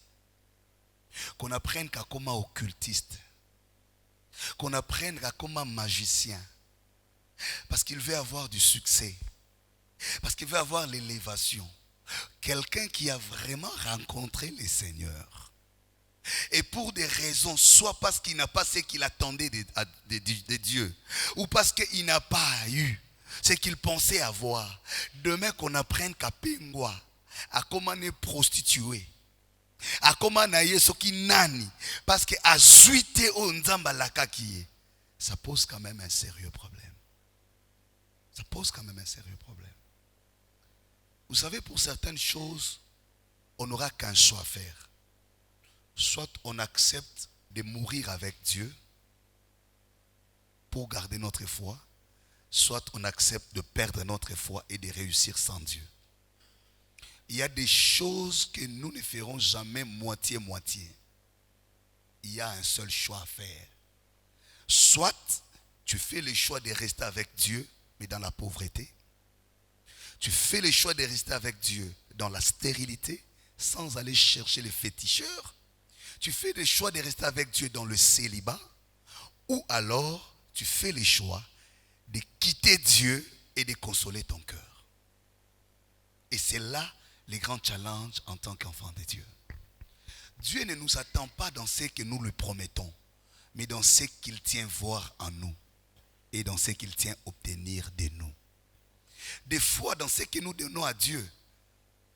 qu'on apprenne qu'à comment occultiste, qu'on apprenne qu'à comment magicien, parce qu'il veut avoir du succès, parce qu'il veut avoir l'élévation. Quelqu'un qui a vraiment rencontré le Seigneur. Et pour des raisons, soit parce qu'il n'a pas ce qu'il attendait de Dieu, ou parce qu'il n'a pas eu ce qu'il pensait avoir. Demain qu'on apprenne qu'à pingwa, à comment ne prostituer, à comment naïe ce qui nani, parce que à zuite au nzamba laka qui est, ça pose quand même un sérieux problème. Ça pose quand même un sérieux problème. Vous savez, pour certaines choses, on n'aura qu'un choix à faire. Soit on accepte de mourir avec Dieu pour garder notre foi, soit on accepte de perdre notre foi et de réussir sans Dieu. Il y a des choses que nous ne ferons jamais moitié-moitié. Il y a un seul choix à faire. Soit tu fais le choix de rester avec Dieu, mais dans la pauvreté. Tu fais le choix de rester avec Dieu dans la stérilité, sans aller chercher les féticheurs. Tu fais le choix de rester avec Dieu dans le célibat. Ou alors, tu fais le choix de quitter Dieu et de consoler ton cœur. Et c'est là les grands challenges en tant qu'enfant de Dieu. Dieu ne nous attend pas dans ce que nous lui promettons, mais dans ce qu'il tient voir en nous et dans ce qu'il tient obtenir de nous. Des fois, dans ce que nous donnons à Dieu,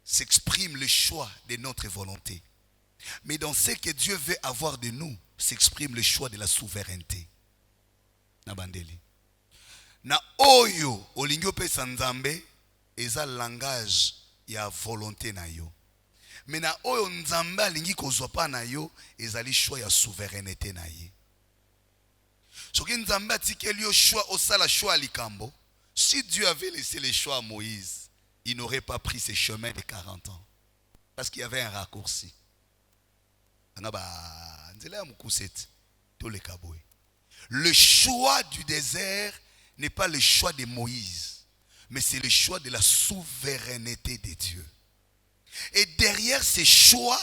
s'exprime le choix de notre volonté. Mais dans ce que Dieu veut avoir de nous, s'exprime le choix de la souveraineté. Nabandeli. Na oyo olingyo pe sanzambe eza langage ya volonté na yo. Mais na oyo nzambe alingi kozwa pa na yo ezali choix ya souveraineté na ye. Soki nzambe atikeli yo choix osala choix likambo. Si Dieu avait laissé les choix à Moïse, il n'aurait pas pris ces chemins de 40 ans. Parce qu'il y avait un raccourci. Le choix du désert n'est pas le choix de Moïse, mais c'est le choix de la souveraineté de Dieu. Et derrière ces choix,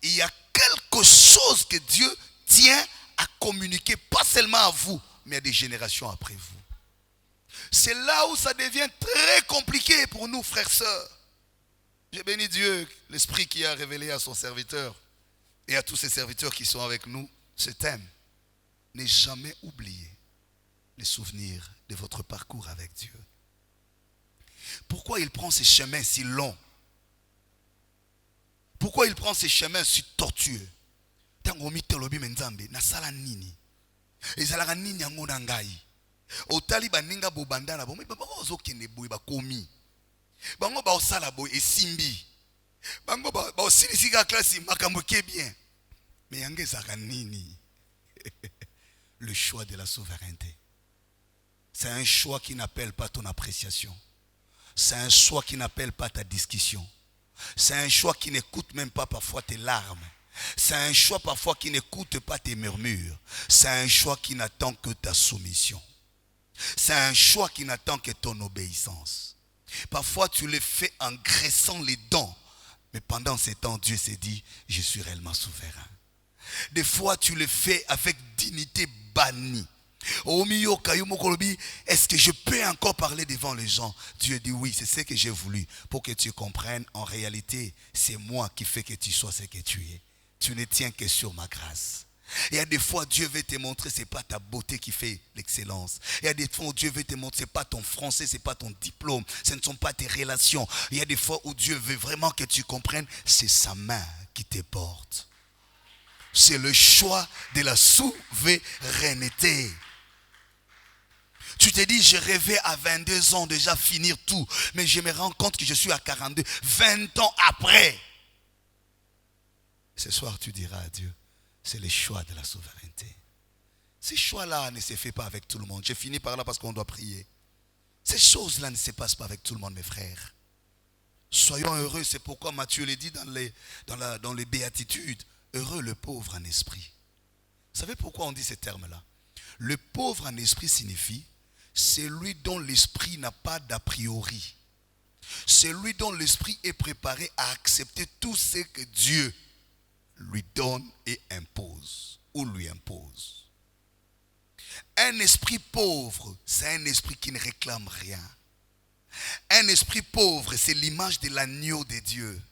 il y a quelque chose que Dieu tient à communiquer, pas seulement à vous, mais à des générations après vous. C'est là où ça devient très compliqué pour nous, frères, sœurs. J'ai béni Dieu, l'Esprit qui a révélé à son serviteur et à tous ses serviteurs qui sont avec nous ce thème. Ne jamais oublier les souvenirs de votre parcours avec Dieu. Pourquoi il prend ces chemins si longs? Pourquoi il prend ces chemins si tortueux? Tango mitolobi menzambe na sala nini? Ezalaka nini yango na ngai? Otali baninga bobandana bomi bango ozokende boye bakomi. Bango ba osala boye esimbi. Bango ba osilisi ka classe makambo ke bien. Mais yango ezalaka nini? Le choix de la souveraineté. C'est un choix qui n'appelle pas ton appréciation. C'est un choix qui n'appelle pas ta discussion. C'est un choix qui n'écoute même pas parfois tes larmes. C'est un choix parfois qui n'écoute pas tes murmures. C'est un choix qui n'attend que ta soumission. C'est un choix qui n'attend que ton obéissance. Parfois tu le fais en graissant les dents. Mais pendant ces temps, Dieu s'est dit, je suis réellement souverain. Des fois tu le fais avec dignité bannie. Est-ce que je peux encore parler devant les gens? Dieu dit oui, c'est ce que j'ai voulu pour que tu comprennes. En réalité, c'est moi qui fais que tu sois ce que tu es. Tu ne tiens que sur ma grâce. Il y a des fois Dieu veut te montrer, ce n'est pas ta beauté qui fait l'excellence. Il y a des fois où Dieu veut te montrer, ce n'est pas ton français, ce n'est pas ton diplôme, ce ne sont pas tes relations. Il y a des fois où Dieu veut vraiment que tu comprennes, c'est sa main qui te porte. C'est le choix de la souveraineté. Tu te dis, je rêvais à 22 ans déjà finir tout, mais je me rends compte que je suis à 42, 20 ans après. Ce soir, tu diras à Dieu, c'est le choix de la souveraineté. Ces choix-là ne se font pas avec tout le monde. Je finis par là parce qu'on doit prier. Ces choses-là ne se passent pas avec tout le monde, mes frères. Soyons heureux, c'est pourquoi Matthieu le dit dans les béatitudes. Heureux le pauvre en esprit. Vous savez pourquoi on dit ces termes-là? Le pauvre en esprit signifie celui dont l'esprit n'a pas d'a priori. Celui dont l'esprit est préparé à accepter tout ce que Dieu lui donne et impose, ou lui impose. Un esprit pauvre, c'est un esprit qui ne réclame rien. Un esprit pauvre, c'est l'image de l'agneau de Dieu.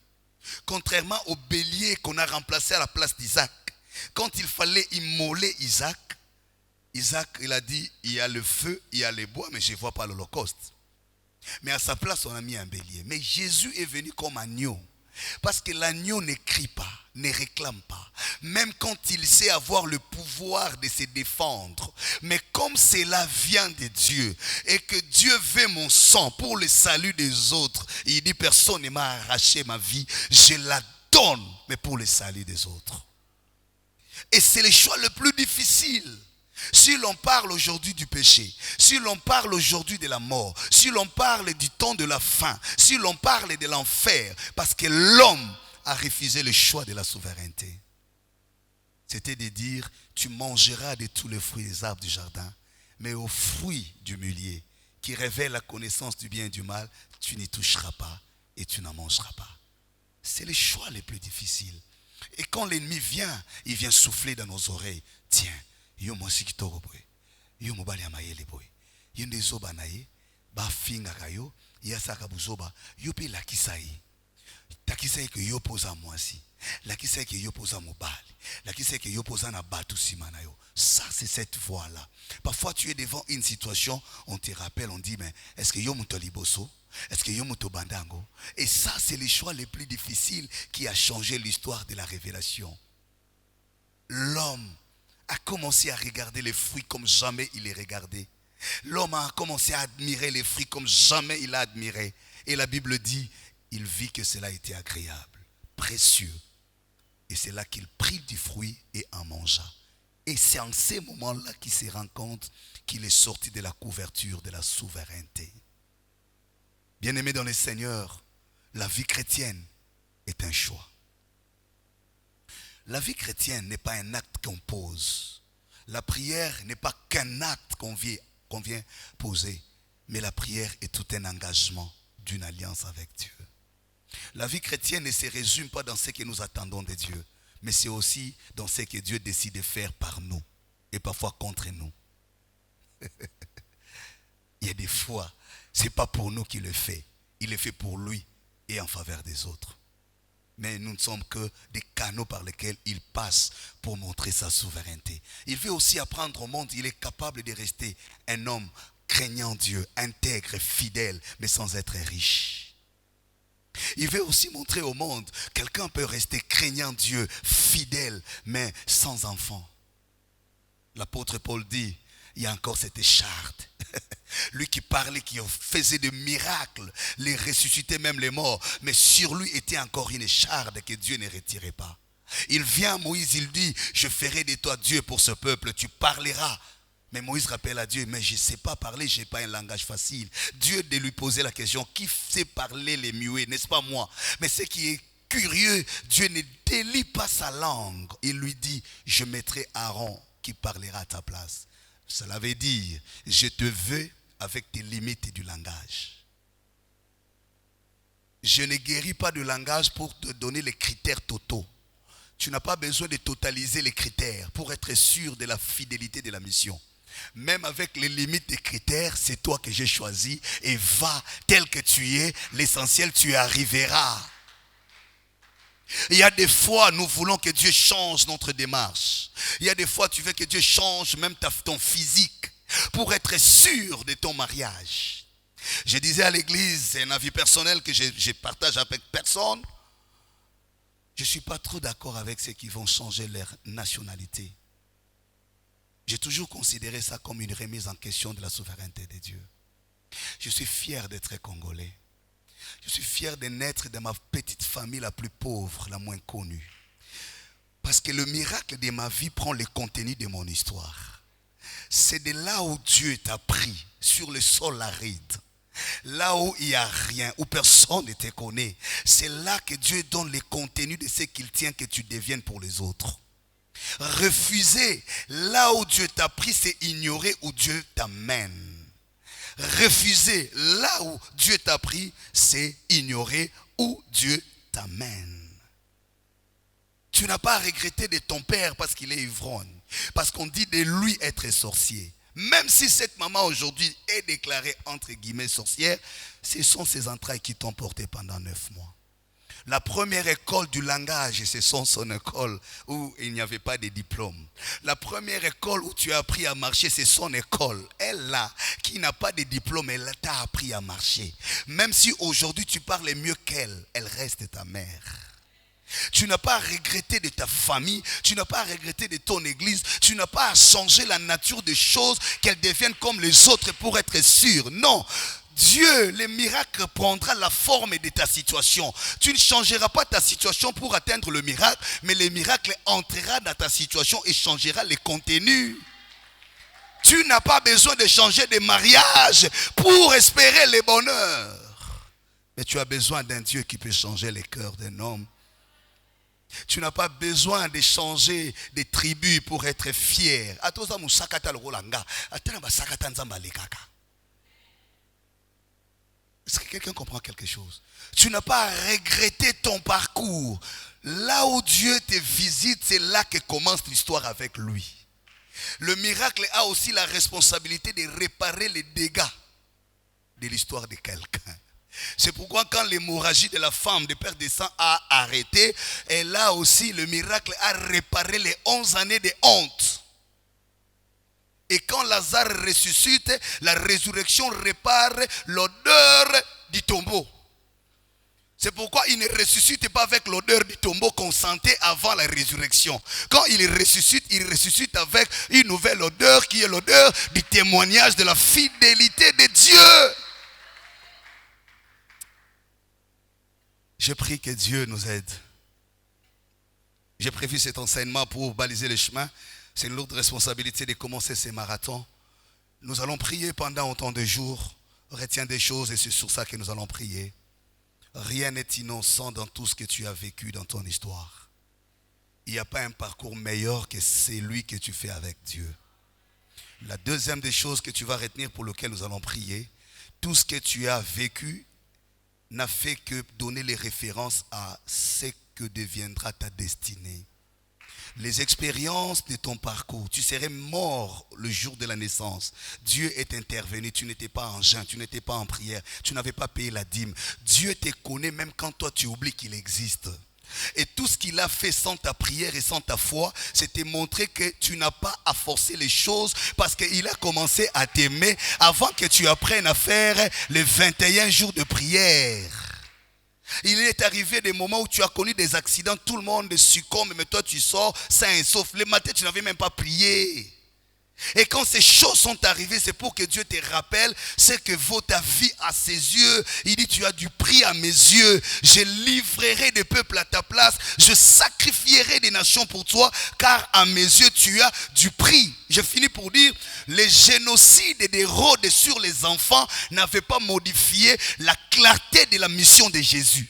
Contrairement au bélier qu'on a remplacé à la place d'Isaac. Quand il fallait immoler Isaac, il a dit, il y a le feu, il y a les bois, mais je ne vois pas l'Holocauste. Mais à sa place, on a mis un bélier. Mais Jésus est venu comme agneau. Parce que l'agneau ne crie pas, ne réclame pas. Même quand il sait avoir le pouvoir de se défendre. Mais comme cela vient de Dieu, et que Dieu veut mon sang pour le salut des autres, il dit, personne ne m'a arraché ma vie, je la donne, mais pour le salut des autres. Et c'est le choix le plus difficile. Si l'on parle aujourd'hui du péché, si l'on parle aujourd'hui de la mort, si l'on parle du temps de la faim, si l'on parle de l'enfer, parce que l'homme a refusé le choix de la souveraineté. C'était de dire, tu mangeras de tous les fruits des arbres du jardin, mais aux fruits du mulier, qui révèlent la connaissance du bien et du mal, tu n'y toucheras pas et tu n'en mangeras pas. C'est le choix le plus difficile. Et quand l'ennemi vient, il vient souffler dans nos oreilles. Tiens, yo mwasi kitoko boy, yo mobali ya mayele boy, yo nde zoba na ye, ba fingaka yo, ya saka buzoba, yo pe lakisa ye. Takisa ye ke yo poza mwasi, lakisa ye ke yo poza mobali, lakisa ye ke yo poza na batu sima na yo. Ça c'est cette voie-là. Parfois tu es devant une situation, on te rappelle, on dit mais est-ce que yo muto liboso? Est-ce que yo muto bandango? Et ça c'est le choix le plus difficile qui a changé l'histoire de la révélation. L'homme a commencé à regarder les fruits comme jamais il les regardait. L'homme a commencé à admirer les fruits comme jamais il a admiré. Et la Bible dit, il vit que cela était agréable, précieux. Et c'est là qu'il prit du fruit et en mangea. Et c'est en ces moments-là qu'il se rend compte qu'il est sorti de la couverture de la souveraineté. Bien-aimé dans le Seigneur, la vie chrétienne est un choix. La vie chrétienne n'est pas un acte qu'on pose. La prière n'est pas qu'un acte qu'on vient poser. Mais la prière est tout un engagement d'une alliance avec Dieu. La vie chrétienne ne se résume pas dans ce que nous attendons de Dieu. Mais c'est aussi dans ce que Dieu décide de faire par nous. Et parfois contre nous. Il y a des fois, ce n'est pas pour nous qu'il le fait. Il le fait pour lui et en faveur des autres. Mais nous ne sommes que des canaux par lesquels il passe pour montrer sa souveraineté. Il veut aussi apprendre au monde, il est capable de rester un homme craignant Dieu, intègre, fidèle, mais sans être riche. Il veut aussi montrer au monde, quelqu'un peut rester craignant Dieu, fidèle, mais sans enfant. L'apôtre Paul dit, il y a encore cette écharde. Lui qui parlait, qui faisait des miracles, les ressuscitait même les morts. Mais sur lui était encore une écharde que Dieu ne retirait pas. Il vient à Moïse, il dit, je ferai de toi Dieu pour ce peuple, tu parleras. Mais Moïse rappelle à Dieu, mais je ne sais pas parler, je n'ai pas un langage facile. Dieu de lui poser la question, qui sait parler les muets, n'est-ce pas moi? Mais ce qui est curieux, Dieu ne délie pas sa langue. Il lui dit, je mettrai Aaron qui parlera à ta place. Cela veut dire, je te veux avec tes limites du langage. Je ne guéris pas de langage pour te donner les critères totaux. Tu n'as pas besoin de totaliser les critères pour être sûr de la fidélité de la mission. Même avec les limites des critères, c'est toi que j'ai choisi. Et va tel que tu es. L'essentiel, tu y arriveras. Il y a des fois, nous voulons que Dieu change notre démarche. Il y a des fois, tu veux que Dieu change même ton physique pour être sûr de ton mariage. Je disais à l'église, c'est un avis personnel que je partage avec personne. Je ne suis pas trop d'accord avec ceux qui vont changer leur nationalité. J'ai toujours considéré ça comme une remise en question de la souveraineté de Dieu. Je suis fier d'être congolais. Je suis fier de naître dans ma petite famille la plus pauvre, la moins connue. Parce que le miracle de ma vie prend le contenu de mon histoire. C'est de là où Dieu t'a pris, sur le sol aride. Là où il n'y a rien, où personne ne te connaît. C'est là que Dieu donne le contenu de ce qu'il tient que tu deviennes pour les autres. Refuser là où Dieu t'a pris, c'est ignorer où Dieu t'amène. Refuser là où Dieu t'a pris, c'est ignorer où Dieu t'amène. Tu n'as pas à regretter de ton père parce qu'il est ivrogne. Parce qu'on dit de lui être sorcier. Même si cette maman aujourd'hui est déclarée entre guillemets sorcière, ce sont ses entrailles qui t'ont porté pendant 9 mois. La première école du langage, ce sont son école où il n'y avait pas de diplôme. La première école où tu as appris à marcher, c'est son école. Elle là, qui n'a pas de diplôme, elle t'a appris à marcher. Même si aujourd'hui tu parles mieux qu'elle, elle reste ta mère. Tu n'as pas à regretter de ta famille, tu n'as pas à regretter de ton église, tu n'as pas à changer la nature des choses, qu'elles deviennent comme les autres pour être sûr. Non. Dieu, le miracle prendra la forme de ta situation. Tu ne changeras pas ta situation pour atteindre le miracle, mais le miracle entrera dans ta situation et changera les contenus. Tu n'as pas besoin de changer de mariage pour espérer le bonheur. Mais tu as besoin d'un Dieu qui peut changer les cœurs d'un homme. Tu n'as pas besoin de changer de tribu pour être fier. Est-ce que quelqu'un comprend quelque chose? Tu n'as pas à regretter ton parcours. Là où Dieu te visite, c'est là que commence l'histoire avec lui. Le miracle a aussi la responsabilité de réparer les dégâts de l'histoire de quelqu'un. C'est pourquoi quand l'hémorragie de la femme de perte de sang a arrêté, et là aussi le miracle a réparé les 11 années de honte. Et quand Lazare ressuscite, la résurrection répare l'odeur du tombeau. C'est pourquoi il ne ressuscite pas avec l'odeur du tombeau qu'on sentait avant la résurrection. Quand il ressuscite avec une nouvelle odeur qui est l'odeur du témoignage de la fidélité de Dieu. Je prie que Dieu nous aide. J'ai prévu cet enseignement pour baliser le chemin. C'est une lourde responsabilité de commencer ces marathons. Nous allons prier pendant autant de jours. Retiens des choses et c'est sur ça que nous allons prier. Rien n'est innocent dans tout ce que tu as vécu dans ton histoire. Il n'y a pas un parcours meilleur que celui que tu fais avec Dieu. La deuxième des choses que tu vas retenir pour lequel nous allons prier, tout ce que tu as vécu n'a fait que donner les références à ce que deviendra ta destinée. Les expériences de ton parcours, tu serais mort le jour de la naissance. Dieu est intervenu, tu n'étais pas en jeûne, tu n'étais pas en prière, tu n'avais pas payé la dîme. Dieu te connaît même quand toi tu oublies qu'il existe. Et tout ce qu'il a fait sans ta prière et sans ta foi, c'est te montrer que tu n'as pas à forcer les choses parce qu'il a commencé à t'aimer avant que tu apprennes à faire les 21 jours de prière. Il est arrivé des moments où tu as connu des accidents, tout le monde succombe, mais toi tu sors sain et sauf. Le matin tu n'avais même pas prié. Et quand ces choses sont arrivées, c'est pour que Dieu te rappelle ce que vaut ta vie à ses yeux. Il dit, tu as du prix à mes yeux. Je livrerai des peuples à ta place. Je sacrifierai des nations pour toi, car à mes yeux, tu as du prix. Je finis pour dire, les génocides d'Hérode sur les enfants n'avaient pas modifié la clarté de la mission de Jésus.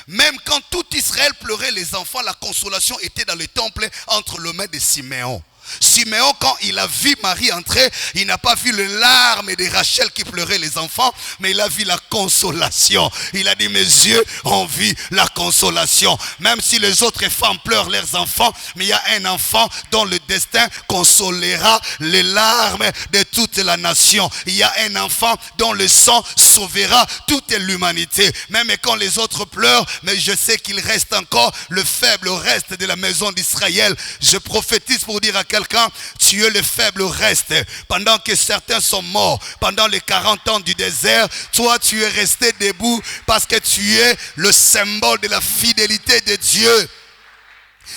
Même quand tout Israël pleurait les enfants, la consolation était dans le temple entre les mains de Siméon. Siméon, quand il a vu Marie entrer, il n'a pas vu les larmes de Rachel qui pleurait les enfants, mais il a vu la consolation. Il a dit, mes yeux ont vu la consolation. Même si les autres femmes pleurent leurs enfants, mais il y a un enfant dont le destin consolera les larmes de toute la nation. Il y a un enfant dont le sang sauvera toute l'humanité. Même quand les autres pleurent, mais je sais qu'il reste encore le faible reste de la maison d'Israël. Je prophétise pour dire à quelqu'un, tu es le faible reste. Pendant que certains sont morts, pendant les 40 ans du désert, toi tu es resté debout parce que tu es le symbole de la fidélité de Dieu.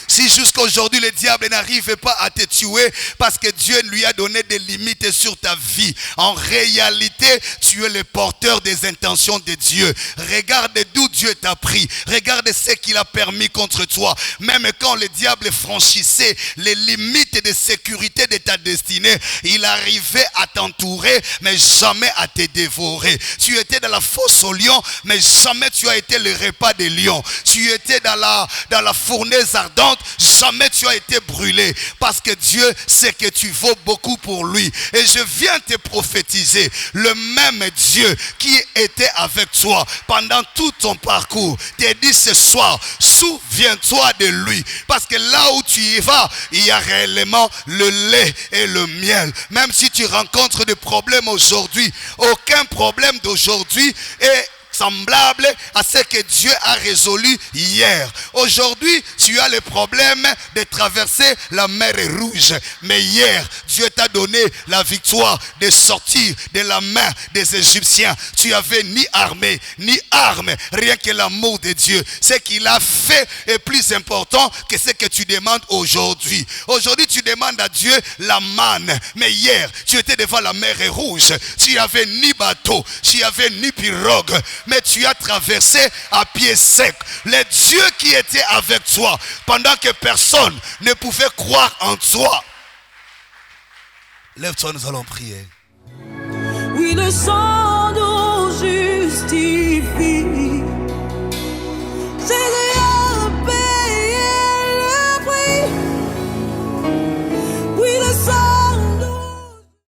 Si jusqu'à aujourd'hui le diable n'arrive pas à te tuer parce que Dieu lui a donné des limites sur ta vie, en réalité tu es le porteur des intentions de Dieu. Regarde d'où Dieu t'a pris, regarde ce qu'il a permis contre toi. Même quand le diable franchissait les limites de sécurité de ta destinée, il arrivait à t'entourer mais jamais à te dévorer. Tu étais dans la fosse aux lions mais jamais tu as été le repas des lions. Tu étais dans la fournaise ardente, jamais tu as été brûlé, parce que Dieu sait que tu vaux beaucoup pour lui. Et je viens te prophétiser, le même Dieu qui était avec toi pendant tout ton parcours te dit ce soir, souviens-toi de lui, parce que là où tu y vas, il y a réellement le lait et le miel. Même si tu rencontres des problèmes aujourd'hui, aucun problème d'aujourd'hui est semblable à ce que Dieu a résolu hier. Aujourd'hui, tu as le problème de traverser la mer Rouge. Mais hier, Dieu t'a donné la victoire de sortir de la main des Égyptiens. Tu avais ni armée, ni arme, rien que l'amour de Dieu. Ce qu'il a fait est plus important que ce que tu demandes aujourd'hui. Aujourd'hui, tu demandes à Dieu la manne. Mais hier, tu étais devant la mer Rouge. Tu n'avais ni bateau, tu n'avais ni pirogue, mais tu as traversé à pied sec. Le Dieu qui était avec toi pendant que personne ne pouvait croire en toi. Lève-toi, nous allons prier. Oui, le sang nous justifie.